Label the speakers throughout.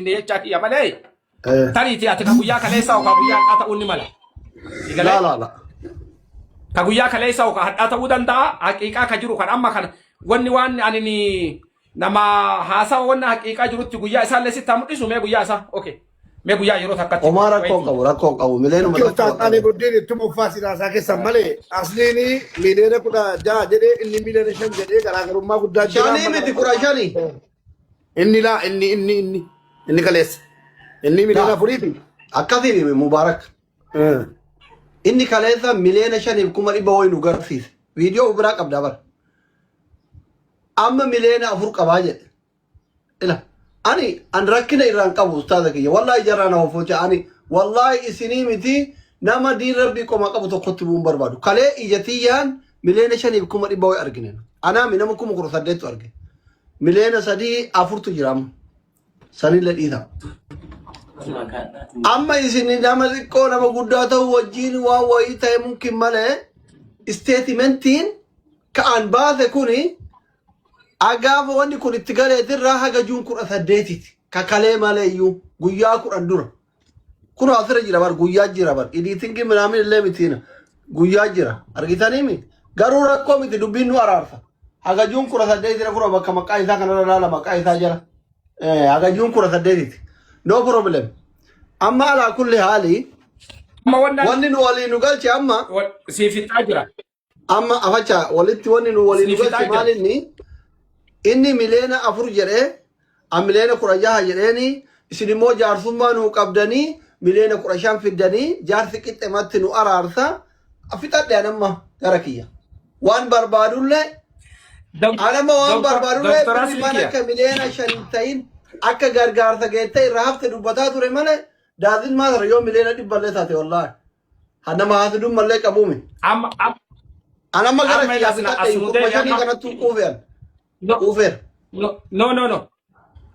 Speaker 1: finne jechati ya malee tariti ati kaguya kalesa o kaguya ata unni mala
Speaker 2: la
Speaker 1: kaguya kalesa o ata udanda haqiqa kajiru kan amma kan wanni wan anini nama hasa wanna haqiqa jirutti guya isa le sitamu isu me guya sa okay me guya yero takati
Speaker 2: omara ko qabu milenu
Speaker 3: Ustaz ani buddin tumu fasila sake sammale aslini milena kuda ja jede inni milena shan jede garaagarummaa guddaa jira
Speaker 2: shani miti kura shani
Speaker 3: inni la inni kales inni milena furiiti
Speaker 2: akkathiri mubarak inni kalesa milena shani kuma diba waynu garfis video ubra qabda bar amma milena afur qabaje ila ani an rakkina iran qabu ustaz ke wallahi jarana focha ani wallahi isini miti nama din rabbi ko ma qabu to kotubu barbadu kale ijatiyan milena shani kuma diba way arginen ana minam kuma kuro saddetu arge milena sadi afurtu jiram sani ladida amma isini nama ko nama gudda taw wajin wa wayta mumkin male statementin ka an baadhe kuni agaaf wanni kun itti galeetirraa haga juun kudha saddeetiti kakalee maleeyyuu guyyaa kudhan dura kun asirra jira bar guyyaa jira bar idiitingi minaamin illee mitiina guyyaa jira argitaniimi garuu rakkoo miti dubbiin nu araarsa haga juun kudha saddeetira kun bakka maqaa isaa kanarra laala maqaa isaa jira haga juun kudha saddeetiti no problem amma alaa kulli haali wanni nu walii nu galche amma
Speaker 1: siifixaa jira
Speaker 2: amma afacha walitti wanni nu walii nu galche maalinni inni milena afur jere am milena kurajaha jereni isinimo jaarsumma nu qabdani milena kurashan fiddani jaarsi qitte matti nu ararsa afitadde anamma garakiya wan barbadulle anamma wan barbadulle mana ka milena shantain akka gargarsa geette irafte dubbata ture male daadin ma dara yo milena dibballe taate wallahi hanama hasudum malle qabumi anamma garakiya afitadde yukumashani kanatu kufen
Speaker 1: no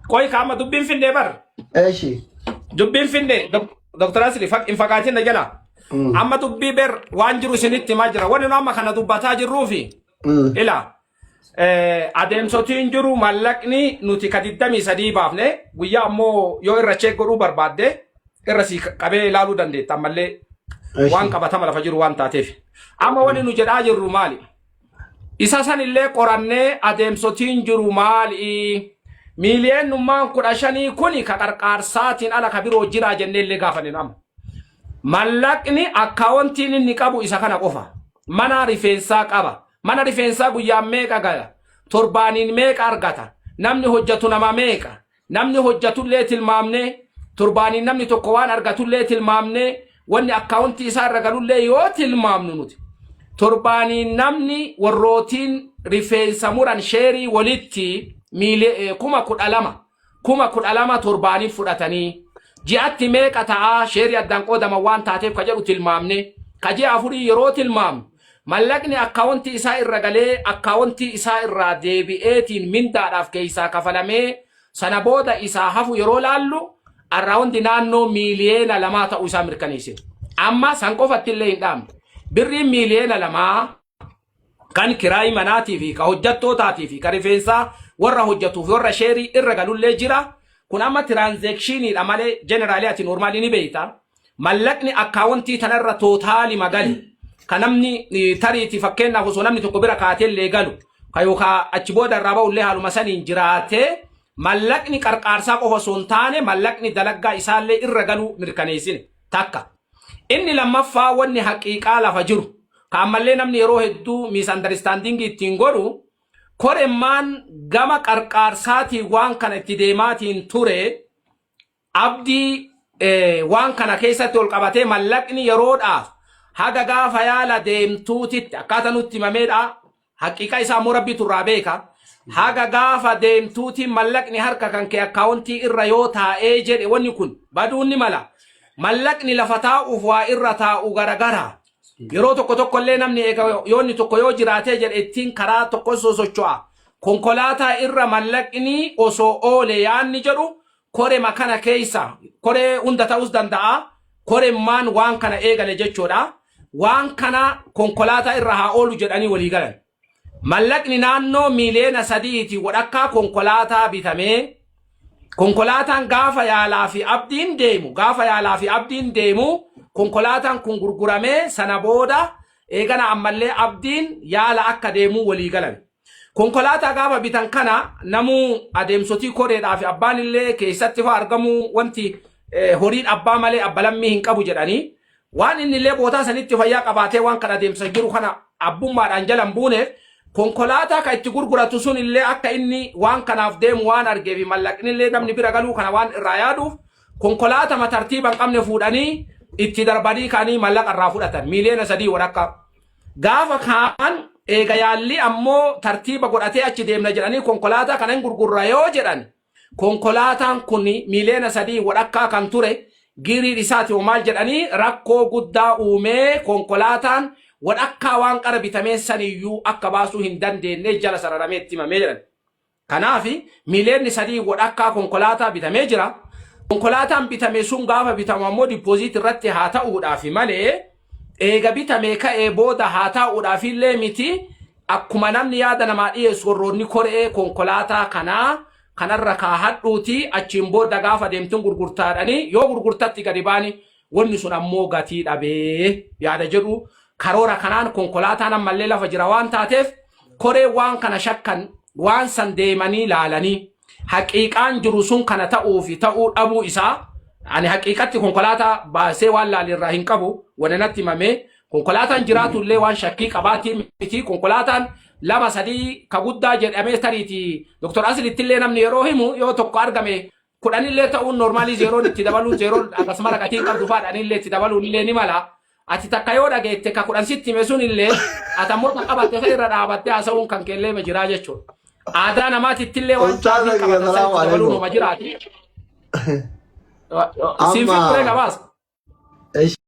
Speaker 1: koi kama dubbin finde bar
Speaker 2: eshi
Speaker 1: dubbin finde Dr. Asli fak infakatin da jala amma dubbi ber wanjiru sinitti majra wani no amma kana dubbata jirrufi ila ademsotin jiru mallaqni nuti kadiddami sadi baafne guyya ammo yo irra check godu barbadde irra si qabe laalu dande tamalle wan qabatama la fajiru wan taatef amma wani nu jedha jirru mali isa sanillee qorannee adeemsotiin jiru maali miiliyeen nummaan 15 kuni ka qarqaarsaatiin ala kabiroo jira jenneellee gaafanin amma mallaqni akkaawontiin inni qabu isa kana qofa mana rifeensaa qaba mana rifeensaa guyyaa meeqa gala torbaaniin meeqa argata namni hojjatu nama meeqa namni hojjatullee tilmaamne torbaaniin namni tokko waan argatullee tilmaamne wanni akkaawontii isaa irra galullee yoo tilmaamnu nuti torbani namni warrotiin rifeensa muran sheerii walitti kuma kudalama torbani fudhatanii ji'atti meeqa ta'a sheerii addan qoodama waan taateef ka jedhu tilmaamne ka ji'a afurii yeroo tilmaamnu mallaqni akkaawontii isaa irra galee akkaawontii isaa irraa deebi'eetiin mindaadhaaf keeysaa kafalamee sana booda isaa hafu yeroo laallu arraawundi naannoo miiliyeena 2 ta'uu isaa mirkaneesse amma san qofatti illee hin dhaamne birri miiliyeena 2 kan kiraay manaatii fi ka hojjattootaati fi ka rifeensaa warra hojjatuuf warra sheerii irra galullee jira kun amma transaction dha malee generally ati normally ni beeyta mallaqni akkaawontii tanarra tootaali magali kanamni tariiti fakkeennaaf osoo namni tokko bira kaatellee galu kayoka achi booda irraa ba'ullee haaluma saniin jiraate mallaqni qarqaarsaa qofa osoo hin taane mallaqni dalaggaa isaallee irra galu mirkaneessine takka inni lammaffaa wanni haqiiqaa lafa jiru kaammallee namni yeroo hedduu misunderstanding ittiin godhu koremmaan gama qarqaarsaatii waan kana itti deemaatiin ture abdii waan kana keessatti ol qabatee mallaqni yeroodhaaf haga gaafa yaala deemtuutitti akkaataa nutti himameedha haqiiqa isaa immoo rabbitu irraa beeka haga gaafa deemtuuti mallaqni harka kan kee akkaawuntii irra yoo taa'ee jedhe wanni kun baduunni mala mallaqni lafa taa'uuf waa irra taa'u garagara yeroo tokko illee namni eega yoonni tokko yoo jiraatee jedhe ittiin karaa tokko sosocho'a konkolaataa irra mallaqni osoo oole yaanni jedhu kore makana keessa kore hunda ta'us danda'a koremmaan waan kana eegale jechuudha waan kana konkolaataa irra haa oolu jedhanii walii galan mallaqni naannoo miiliyeena 3 wadhakkaa konkolaataa bitamee konkolaataan gaafa yaalaa fi abdiin deemu konkolaataan kun gurguramee sana booda eegana ammallee abdiin yaala akka deemu walii galan. Konkolaataa gaafa bitan kana namuu adeemsotii koreedhaa fi abbaan illee keessatti fa'aa argamu wanti horiin abbaa malee abba lammii hin qabu jedhanii waan inni illee bootaa sanitti fayyaa qabaatee waan kana adeemsa jiru kana abbummaadhaan jalan buuneef konkolaataa ka itti gurguratu sun illee akka inni waan kanaaf deemu waan argeef mallaqni illee namni bira galuu kana waan irraa yaaduuf konkolaataa tartiiban qabne fuudhanii itti darbanii kaanii mallaqa irraa fudhatan miliyoona 3 walakkaa gaafa kaan eega yaalli ammoo tartiiba godhatee achi deemna jedhanii konkolaataa kana hin gurgurra yoo jedhan konkolaataan kun miliyoona 3 walakkaa kan ture girii isaati maal jedhanii rakkoo guddaa uumee konkolaataan walakkaa waan qara bitamee saniyyuu akka baasuu hin dandeenye jala sararamee itti himamee jedhan. Kanaaf miliyoonni 3 walakkaa konkolaataa bitamee jira. Konkolaataan bitame sun gaafa bitamu ammoo dippooziit irratti haa ta'uudhaaf malee eega bitame ka'ee booda haa ta'uudhaaf illee miti akkuma namni yaada namaa dhiyeessu warroonni koree konkolaataa kanarra kaahadhuuti achiin booda gaafa deemtuun gurgurtaadhanii yoo gurgurtatti gadi baani wanni sun ammoo gatii dhabee yaada jedhu karoora kanaan konkolaataan ammallee lafa jira waan taateef koree waan kana shakkan waan san deemanii laalanii haqiiqaan jiru sun kana ta'uu fi ta'uu dhabuu isaa ani haqiiqatti konkolaataa baasee waan laalirraa hin qabu wananatti himame konkolaataan jiraatu illee waan shakkii qabaatii miti konkolaataan 2-3 ka guddaa jedhamee tariiti Dr. Aslitti illee namni yeroo himu yoo tokko argame 10 illee ta'uun normaalii zeeroon itti dabaluun zeeroon akkasuma raqatiin qabdu faadhaan illee itti dabaluun illee ni mala ati takka yoo dhageette ka 10 sitti hime sun illee atammoo qabatte irra dhaabattee haasa'uun kan kellee jiraa jechuudha. Aadaa namaatitti illee waan dabaluun homa jiraati. Siin fi kuree gabaasa.